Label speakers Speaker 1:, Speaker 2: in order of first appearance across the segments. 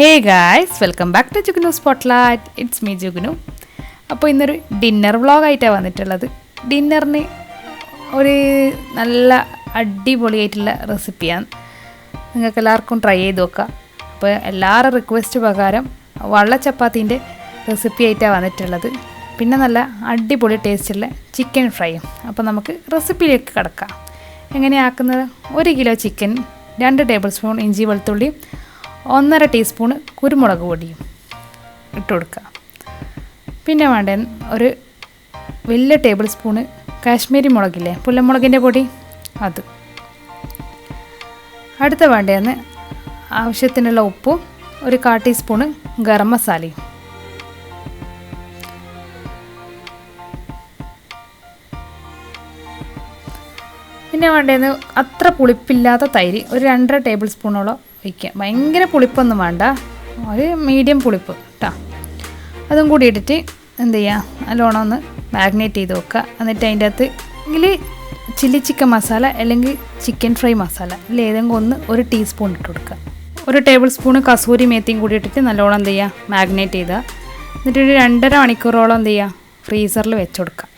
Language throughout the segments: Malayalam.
Speaker 1: Hey guys, welcome back to Jugnu Spotlight. It's me Jugnu. അപ്പോൾ ഇന്നൊരു ഡിന്നർ വ്ളോഗായിട്ടാണ് വന്നിട്ടുള്ളത്. ഡിന്നറിന് ഒരു നല്ല അടിപൊളിയായിട്ടുള്ള റെസിപ്പിയാണ്. നിങ്ങൾക്ക് എല്ലാവർക്കും ട്രൈ ചെയ്ത് നോക്കാം. അപ്പോൾ എല്ലാവരുടെ റിക്വസ്റ്റ് പ്രകാരം വള്ള ചപ്പാത്തീൻ്റെ റെസിപ്പി ആയിട്ടാണ് വന്നിട്ടുള്ളത്. പിന്നെ നല്ല അടിപൊളി ടേസ്റ്റുള്ള ചിക്കൻ ഫ്രൈയും. അപ്പോൾ നമുക്ക് റെസിപ്പിയിലേക്ക് കിടക്കാം. എങ്ങനെയാക്കുന്നത്? 1 കിലോ ചിക്കൻ, 2 ടേബിൾ സ്പൂൺ ഇഞ്ചി വെളുത്തുള്ളിയും 1.5 ടീസ്പൂൺ കുരുമുളക് പൊടിയും ഇട്ട് കൊടുക്കുക. പിന്നെ വേണ്ട ഒരു വലിയ ടേബിൾ സ്പൂണ് കാശ്മീരി മുളകില്ലേ, പുല്ലമുളകിൻ്റെ പൊടി, അത്. അടുത്ത വേണ്ടതെന്ന് ആവശ്യത്തിനുള്ള ഉപ്പും 1/4 ടീസ്പൂണ് ഗരം മസാലയും. പിന്നെ വേണ്ടതെന്ന് അത്ര പുളിപ്പില്ലാത്ത തൈര് ഒരു 2.5 ടേബിൾ സ്പൂണോളം ഒഴിക്കുക. ഭയങ്കര പുളിപ്പൊന്നും വേണ്ട, ഒരു മീഡിയം പുളിപ്പ് കേട്ടോ. അതും കൂടി ഇട്ടിട്ട് എന്ത് ചെയ്യുക, നല്ലോണം ഒന്ന് മാഗ്നേറ്റ് ചെയ്ത് വെക്കുക. എന്നിട്ട് അതിൻ്റെ അകത്ത് ഇതിൽ ചില്ലി ചിക്കൻ മസാല അല്ലെങ്കിൽ ചിക്കൻ ഫ്രൈ മസാല അല്ലെങ്കിൽ ഏതെങ്കിലും ഒന്ന് 1 ടീസ്പൂൺ ഇട്ട് കൊടുക്കുക. 1 ടേബിൾ സ്പൂണ് കസൂരി മേത്തിയും കൂടി ഇട്ടിട്ട് നല്ലോണം എന്ത് ചെയ്യുക, മാഗ്നേറ്റ് ചെയ്താൽ. എന്നിട്ട് ഒരു 2.5 മണിക്കൂറോളം എന്ത് ചെയ്യുക, ഫ്രീസറിൽ വെച്ച് കൊടുക്കുക.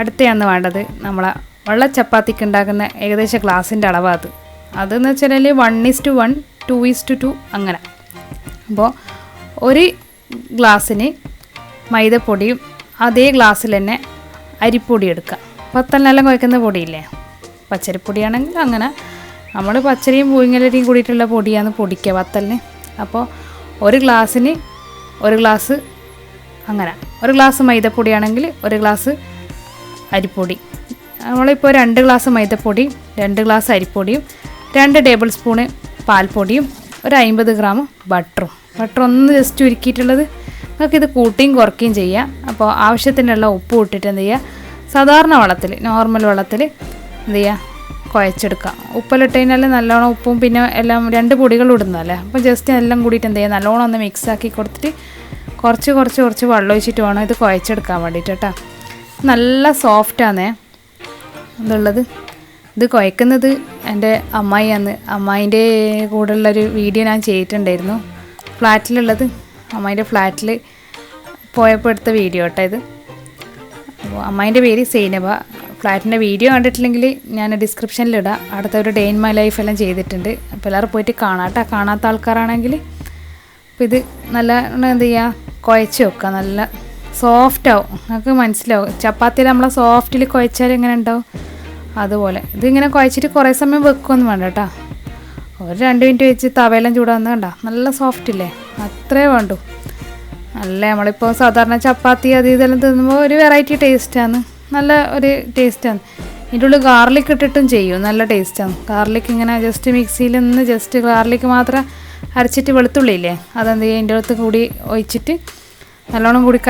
Speaker 1: അടുത്തയാണ് വേണ്ടത് നമ്മളെ വെള്ള ചപ്പാത്തിക്ക് ഉണ്ടാക്കുന്ന ഏകദേശം ഗ്ലാസിൻ്റെ അളവാണ് അത്. അതെന്ന് വെച്ചാൽ 1:1, 2:2 അങ്ങനെ. അപ്പോൾ ഒരു ഗ്ലാസ്സിന് മൈദപ്പൊടിയും അതേ ഗ്ലാസ്സിൽ തന്നെ അരിപ്പൊടി എടുക്കുക. പത്തലിനെല്ലാം കുഴക്കുന്ന പൊടിയില്ലേ, പച്ചരിപ്പൊടിയാണെങ്കിൽ അങ്ങനെ. നമ്മൾ പച്ചരിയും പുഴുങ്ങലരിയും കൂടിയിട്ടുള്ള പൊടിയാണ് പൊടിക്കുക പത്തലിന്. അപ്പോൾ ഒരു ഗ്ലാസ്സിന് 1 ഗ്ലാസ് അങ്ങനെ. 1 ഗ്ലാസ് മൈദപ്പൊടിയാണെങ്കിൽ 1 ഗ്ലാസ് അരിപ്പൊടി. നമ്മളിപ്പോൾ 2 ഗ്ലാസ് മൈദപ്പൊടിയും 2 ഗ്ലാസ് അരിപ്പൊടിയും 2 ടേബിൾ സ്പൂണ് പാൽപ്പൊടിയും 50 ഗ്രാം ബട്ടറും. ബട്ടർ ഒന്ന് ജസ്റ്റ് ഉരുക്കിയിട്ടുള്ളത്. നമുക്കിത് കൂട്ടിയും കുറയ്ക്കുകയും ചെയ്യാം. അപ്പോൾ ആവശ്യത്തിനുള്ള ഉപ്പ് ഇട്ടിട്ട് എന്ത് ചെയ്യുക, സാധാരണ വെള്ളത്തിൽ, നോർമൽ വെള്ളത്തിൽ എന്ത് ചെയ്യുക, കുഴച്ചെടുക്കുക. ഉപ്പെല്ലാം കഴിഞ്ഞാൽ നല്ലോണം ഉപ്പും പിന്നെ എല്ലാം 2 പൊടികളും ഇടുന്നതല്ലേ. അപ്പോൾ ജസ്റ്റ് എല്ലാം കൂടിയിട്ട് എന്ത് ചെയ്യുക, നല്ലോണം ഒന്ന് മിക്സാക്കി കൊടുത്തിട്ട് കുറച്ച് വെള്ളം ഒഴിച്ചിട്ട് വേണം ഇത് കുഴച്ചെടുക്കാൻ വേണ്ടിയിട്ട് കേട്ടോ. നല്ല സോഫ്റ്റാണേ ഇതുള്ളത്. ഇത് കുഴക്കുന്നത് എൻ്റെ അമ്മായിയാണ്. അമ്മായിൻ്റെ കൂടെയുള്ളൊരു വീഡിയോ ഞാൻ ചെയ്തിട്ടുണ്ടായിരുന്നു, ഫ്ലാറ്റിലുള്ളത്. അമ്മായിൻ്റെ ഫ്ലാറ്റിൽ പോയപ്പോൾ എടുത്ത വീഡിയോ കേട്ടോ ഇത്. അപ്പോൾ അമ്മായിൻ്റെ പേര് സൈനബ. ഫ്ലാറ്റിൻ്റെ വീഡിയോ കണ്ടിട്ടില്ലെങ്കിൽ ഞാൻ ഡിസ്ക്രിപ്ഷനിലിടാം. അടുത്ത ഒരു ഡേ ഇൻ മൈ ലൈഫ് എല്ലാം ചെയ്തിട്ടുണ്ട്. അപ്പോൾ എല്ലാവരും പോയിട്ട് കാണാട്ടോ, കാണാത്ത ആൾക്കാരാണെങ്കിൽ. അപ്പോൾ ഇത് നല്ല എന്ത് ചെയ്യുക, കുഴച്ച് വെക്കുക. നല്ല സോഫ്റ്റാവും, നമുക്ക് മനസ്സിലാവും. ചപ്പാത്തിയിൽ നമ്മളെ സോഫ്റ്റിൽ കുഴച്ചാൽ എങ്ങനെ ഉണ്ടാവും അതുപോലെ. ഇതിങ്ങനെ കുഴച്ചിട്ട് കുറേ സമയം വെക്കുകയൊന്നും വേണ്ട കേട്ടോ. ഒരു 2 മിനിറ്റ് വെച്ച് തവയെല്ലാം ചൂടാന്ന് കണ്ട നല്ല സോഫ്റ്റില്ലേ, അത്രേ വേണ്ടു. നല്ല നമ്മളിപ്പോൾ സാധാരണ ചപ്പാത്തി അത് ഇതെല്ലാം തിന്നുമ്പോൾ ഒരു വെറൈറ്റി ടേസ്റ്റാണ്, നല്ല ഒരു ടേസ്റ്റാണ്. ഇതിൻ്റെ ഉള്ളിൽ ഗാർലിക് ഇട്ടിട്ടും ചെയ്യും, നല്ല ടേസ്റ്റാണ്. ഗാർലിക് ഇങ്ങനെ ജസ്റ്റ് മിക്സിയിൽ നിന്ന് ജസ്റ്റ് ഗാർലിക് മാത്രം അരച്ചിട്ട് വെളുത്തുള്ളിയില്ലേ, അതെന്ത് ചെയ്യുക, ഇതിൻ്റെ അടുത്ത് കൂടി ഒഴിച്ചിട്ട് നല്ലോണം കൂടി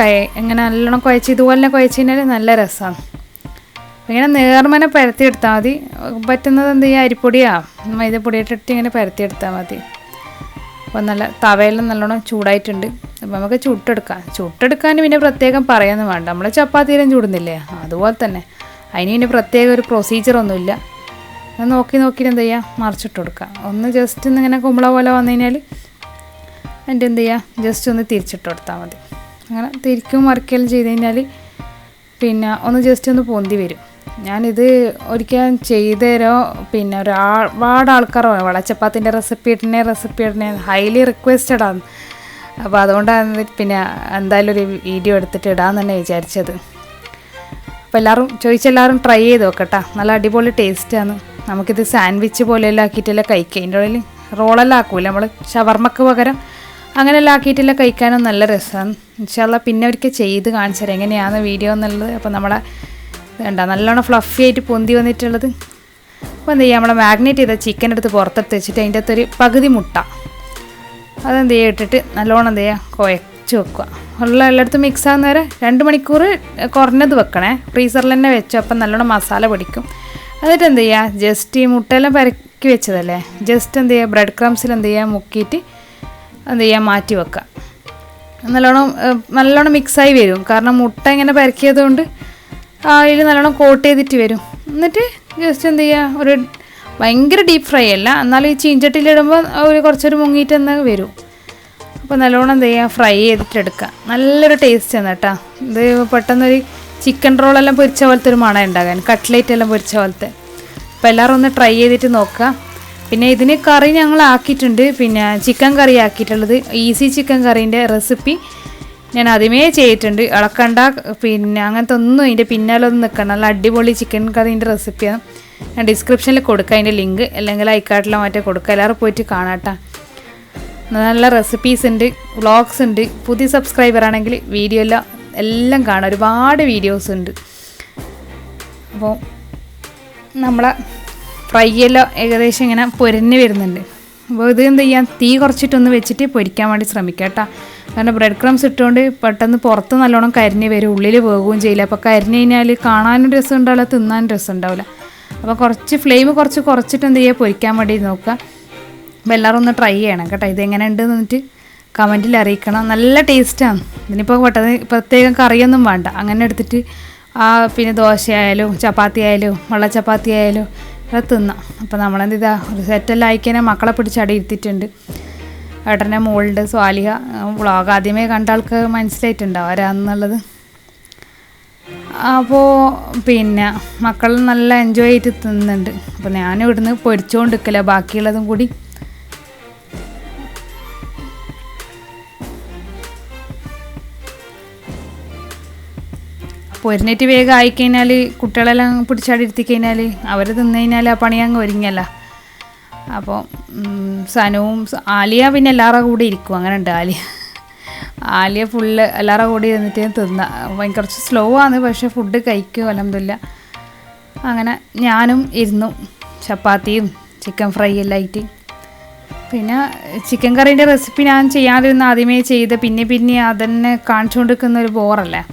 Speaker 1: ഇങ്ങനെ നല്ലോണം കുഴച്ച് ഇതുപോലെ കുഴച്ച് കഴിഞ്ഞാൽ നല്ല രസമാണ്. ഇങ്ങനെ നേർമനെ പരത്തിയെടുത്താൽ മതി. പറ്റുന്നത് എന്ത് ചെയ്യുക, അരിപ്പൊടിയോ മൈദപ്പൊടിയിട്ടിട്ട് ഇങ്ങനെ പരത്തിയെടുത്താൽ മതി. അപ്പോൾ നല്ല തവയെല്ലാം നല്ലോണം ചൂടായിട്ടുണ്ട്. അപ്പോൾ നമുക്ക് ചുട്ടെടുക്കാൻ പിന്നെ പ്രത്യേകം പറയാനൊന്നും വേണ്ട, നമ്മൾ ചപ്പാത്തിയിലും ചൂടുന്നില്ലേ അതുപോലെ തന്നെ. അതിന് പിന്നെ പ്രത്യേക ഒരു പ്രൊസീജിയറൊന്നുമില്ല. നോക്കിയിട്ട് എന്ത് ചെയ്യുക, മറിച്ചിട്ട് കൊടുക്കുക. ഒന്ന് ജസ്റ്റ് ഇങ്ങനെ കുമ്പള പോലെ വന്നു കഴിഞ്ഞാൽ അതിൻ്റെ എന്ത് ചെയ്യുക, ജസ്റ്റ് ഒന്ന് തിരിച്ചിട്ട് കൊടുത്താൽ മതി. അങ്ങനെ തിരിക്കും മറിക്കലും ചെയ്ത് കഴിഞ്ഞാൽ പിന്നെ ഒന്ന് ജസ്റ്റ് ഒന്ന് പൊന്തി വരും. ഞാനിത് ഒരിക്കൽ ചെയ്തുതരോ, പിന്നെ ഒരുപാട് ആൾക്കാർ വെള്ളച്ചപ്പാത്തിൻ്റെ റെസിപ്പി ഇടണേ ഹൈലി റിക്വസ്റ്റഡ് ആണ്. അപ്പോൾ അതുകൊണ്ടാണ് പിന്നെ എന്തായാലും ഒരു വീഡിയോ എടുത്തിട്ട് ഇടാമെന്ന് തന്നെ വിചാരിച്ചത്. അപ്പോൾ എല്ലാവരും ട്രൈ ചെയ്ത് നോക്കട്ടെ, നല്ല അടിപൊളി ടേസ്റ്റാണ്. നമുക്കിത് സാൻഡ്വിച്ച് പോലെയെല്ലാം ആക്കിയിട്ടെല്ലാം കഴിക്കുക. അതിൻ്റെ ഉള്ളിൽ റോളെല്ലാം ആക്കൂല നമ്മൾ, ഷവർമ്മക്ക് പകരം അങ്ങനെയെല്ലാം ആക്കിയിട്ടെല്ലാം കഴിക്കാനും നല്ല രസമാണ്. ഇൻഷാ അല്ലാഹ് പിന്നെ ഒരിക്കൽ ചെയ്ത് കാണിച്ചു തരാം എങ്ങനെയാണ് വീഡിയോ എന്നുള്ളത്. അപ്പോൾ നമ്മളെ വേണ്ട നല്ലോണം ഫ്ലഫി ആയിട്ട് പൊന്തി വന്നിട്ടുള്ളത്. അപ്പോൾ എന്ത് ചെയ്യുക, നമ്മളെ മാഗ്നേറ്റ് ചെയ്ത ചിക്കൻ എടുത്ത് പുറത്തെടുത്ത് വെച്ചിട്ട് അതിൻ്റെ അകത്തൊരു പകുതി മുട്ട അതെന്ത് ചെയ്യുക ഇട്ടിട്ട് നല്ലോണം എന്ത് ചെയ്യുക, കുഴച്ച് വെക്കുക. എല്ലായിടത്തും മിക്സ് ആകുന്ന വരെ 2 മണിക്കൂർ കുറഞ്ഞത് വെക്കണേ, ഫ്രീസറിൽ തന്നെ വെച്ചു. അപ്പം നല്ലോണം മസാല പിടിക്കും. എന്നിട്ട് എന്ത് ചെയ്യുക, ജസ്റ്റ് ഈ മുട്ടയെല്ലാം പരക്കി വെച്ചതല്ലേ, ജസ്റ്റ് എന്ത് ചെയ്യുക, ബ്രെഡ് ക്രംസിൽ എന്ത് ചെയ്യുക മുക്കിയിട്ട് എന്ത് ചെയ്യുക, മാറ്റി വെക്കുക. നല്ലോണം മിക്സായി വരും, കാരണം മുട്ട ഇങ്ങനെ പരക്കിയത് കൊണ്ട് അതിൽ നല്ലോണം കോട്ട് ചെയ്തിട്ട് വരും. എന്നിട്ട് ജസ്റ്റ് എന്ത് ചെയ്യുക, ഒരു ഭയങ്കര ഡീപ്പ് ഫ്രൈ അല്ല, എന്നാലും ഈ ചീഞ്ചട്ടിയിലിടുമ്പോൾ ഒരു കുറച്ചൊരു മുങ്ങിയിട്ട് തന്നെ വരും. അപ്പോൾ നല്ലോണം എന്ത് ചെയ്യുക, ഫ്രൈ ചെയ്തിട്ടെടുക്കുക. നല്ലൊരു ടേസ്റ്റാണ് കേട്ടോ. ഇത് പെട്ടെന്നൊരു ചിക്കൻ റോളെല്ലാം പൊരിച്ച പോലത്തെ ഒരു മണം ഉണ്ടാകാൻ, കട്ട്ലേറ്റ് എല്ലാം പൊരിച്ച പോലത്തെ. അപ്പോൾ എല്ലാവരും ഒന്ന് ട്രൈ ചെയ്തിട്ട് നോക്കുക. പിന്നെ ഇതിന് കറി ഞങ്ങൾ ആക്കിയിട്ടുണ്ട്, പിന്നെ ചിക്കൻ കറി ആക്കിയിട്ടുള്ളത്. ഈസി ചിക്കൻ കറീൻ്റെ റെസിപ്പി ഞാൻ ആദ്യമേ ചെയ്തിട്ടുണ്ട്. ഇളക്കണ്ട പിന്നെ അങ്ങനത്തെ ഒന്നും ഇതിൻ്റെ പിന്നാലെ ഒന്നും നിൽക്കണം. നല്ല അടിപൊളി ചിക്കൻ കറീൻ്റെ റെസിപ്പിയാണ്. ഞാൻ ഡിസ്ക്രിപ്ഷനിൽ കൊടുക്കുക അതിൻ്റെ ലിങ്ക്, അല്ലെങ്കിൽ ഐക്കാട്ടിലോ മറ്റേ കൊടുക്കുക. എല്ലാവരും പോയിട്ട് കാണാട്ടോ. നല്ല റെസിപ്പീസ് ഉണ്ട്, വ്ളോഗ്സ് ഉണ്ട്. പുതിയ സബ്സ്ക്രൈബർ ആണെങ്കിൽ വീഡിയോ എല്ലാം കാണാം, ഒരുപാട് വീഡിയോസ് ഉണ്ട്. അപ്പോൾ നമ്മളെ ഫ്രൈ എല്ലാം ഏകദേശം ഇങ്ങനെ പൊരിഞ്ഞ് വരുന്നുണ്ട്. അപ്പോൾ ഇത് എന്ത് ചെയ്യാം, തീ കുറച്ചിട്ടൊന്ന് വെച്ചിട്ട് പൊരിക്കാൻ വേണ്ടി ശ്രമിക്കാം കേട്ടോ. കാരണം ബ്രെഡ് ക്രംസ് ഇട്ടുകൊണ്ട് പെട്ടെന്ന് പുറത്ത് നല്ലോണം കരിഞ്ഞ് വരും, ഉള്ളിൽ വേകുകയും ചെയ്യില്ല. അപ്പോൾ കരിഞ്ഞ് കഴിഞ്ഞാൽ കാണാനും രസം ഉണ്ടാവില്ല, തിന്നാനും രസം ഉണ്ടാവില്ല. അപ്പോൾ കുറച്ച് ഫ്ലെയിം കുറച്ചിട്ട് എന്ത് ചെയ്യുക, പൊരിക്കാൻ വേണ്ടി നോക്കുക. അപ്പോൾ എല്ലാവരും ഒന്ന് ട്രൈ ചെയ്യണം കേട്ടോ. ഇതെങ്ങനെ ഉണ്ടെന്ന് എന്നിട്ട് കമൻറ്റിൽ അറിയിക്കണം. നല്ല ടേസ്റ്റാണ്. ഇതിനിപ്പോൾ പെട്ടെന്ന് പ്രത്യേകം കറിയൊന്നും വേണ്ട, അങ്ങനെ എടുത്തിട്ട് പിന്നെ ദോശയായാലും ചപ്പാത്തി ആയാലും വെള്ള ചപ്പാത്തി ആയാലും അത് തിന്നാം. അപ്പോൾ നമ്മളെന്ത് ഇതാ ഒരു സെറ്റെല്ലാം അയക്കാനെ മക്കളെ പിടിച്ചടി ഇരുത്തിയിട്ടുണ്ട്. ഏട്ടൻ്റെ മോളുണ്ട് സ്വാലിഹ. വ്ളോഗ് ആദ്യമേ കണ്ട ആൾക്ക് മനസ്സിലായിട്ടുണ്ടാവും ആരാന്നുള്ളത്. അപ്പോൾ പിന്നെ മക്കൾ നല്ല എൻജോയ് ചെയ്ത് തിന്നുന്നുണ്ട്. അപ്പോൾ ഞാനും ഇവിടുന്ന് പൊരിച്ചുകൊണ്ട് നിൽക്കില്ല, ബാക്കിയുള്ളതും കൂടി. പൊരിഞ്ഞിട്ട് വേഗം ആയിക്കഴിഞ്ഞാൽ കുട്ടികളെല്ലാം പിടിച്ചാടി ഇരുത്തി കഴിഞ്ഞാൽ അവർ തിന്നു കഴിഞ്ഞാൽ ആ പണി അങ്ങ് ഒരുങ്ങിയല്ല. അപ്പോൾ സനുവും ആലിയ പിന്നെ എല്ലാവരുടെ കൂടെ ഇരിക്കും, അങ്ങനെ ഉണ്ട്. ആലിയ ഫുള്ള് എല്ലാവരുടെ കൂടെ ഇരുന്നിട്ട് തിന്ന. കുറച്ച് സ്ലോ ആണ്, പക്ഷേ ഫുഡ് കഴിക്കും അൽഹംദുലില്ലാ. അങ്ങനെ ഞാനും ഇരുന്നു, ചപ്പാത്തിയും ചിക്കൻ ഫ്രൈ എല്ലാം ആയിട്ട്. പിന്നെ ചിക്കൻ കറീൻ്റെ റെസിപ്പി ഞാൻ ചെയ്യാതിരുന്ന ആദ്യമേ ചെയ്ത് പിന്നെ അതന്നെ കാണിച്ചുകൊണ്ടിരിക്കുന്ന ഒരു ബോറല്ലേ,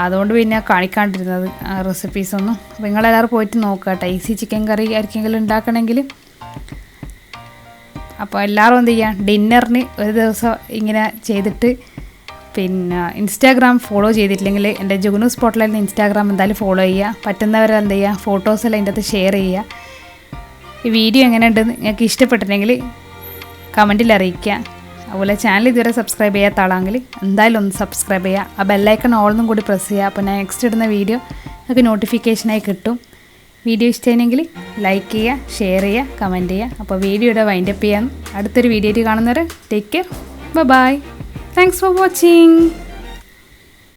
Speaker 1: അതുകൊണ്ട് പിന്നെ കാണിക്കാണ്ടിരുന്നത് റെസിപ്പീസൊന്നും. അപ്പോൾ നിങ്ങളെല്ലാവരും പോയിട്ട് നോക്കുക കേട്ടോ, ഈസി ചിക്കൻ കറി ആർക്കെങ്കിലും ഉണ്ടാക്കണമെങ്കിൽ. അപ്പോൾ എല്ലാവരും എന്ത് ചെയ്യുക, ഡിന്നറിന് ഒരു ദിവസം ഇങ്ങനെ ചെയ്തിട്ട് പിന്നെ ഇൻസ്റ്റാഗ്രാം ഫോളോ ചെയ്തിട്ടില്ലെങ്കിൽ എൻ്റെ ജുഗ്നു സ്പോട്ട്ലൈറ്റ് ഇൻസ്റ്റാഗ്രാം എന്തായാലും ഫോളോ ചെയ്യുക. പറ്റുന്നവരെന്ത് ചെയ്യുക, ഫോട്ടോസെല്ലാം അതിൻ്റെ അകത്ത് ഷെയർ ചെയ്യുക. ഈ വീഡിയോ എങ്ങനെയുണ്ടെന്ന് നിങ്ങൾക്ക് ഇഷ്ടപ്പെട്ടിട്ടുണ്ടെങ്കിൽ കമൻറ്റിൽ അറിയിക്കുക. അതുപോലെ ചാനൽ ഇതുവരെ സബ്സ്ക്രൈബ് ചെയ്യാത്ത ആളാണെങ്കിൽ എന്തായാലും ഒന്ന് സബ്സ്ക്രൈബ് ചെയ്യുക. ആ ബെല്ലൈക്കൺ ഓൾന്നും കൂടി പ്രസ് ചെയ്യുക. അപ്പോൾ ഞാൻ നെക്സ്റ്റ് ഇടുന്ന വീഡിയോ നിങ്ങൾക്ക് നോട്ടിഫിക്കേഷനായി കിട്ടും. വീഡിയോ ഇഷ്ടമായെങ്കിൽ ലൈക്ക് ചെയ്യുക, ഷെയർ ചെയ്യുക, കമൻറ്റ് ചെയ്യുക. അപ്പോൾ വീഡിയോയുടെ വൈൻഡപ്പ് ചെയ്യാം. അടുത്തൊരു വീഡിയോയിൽ കാണുന്നവരെ take care, bye. Thanks for watching.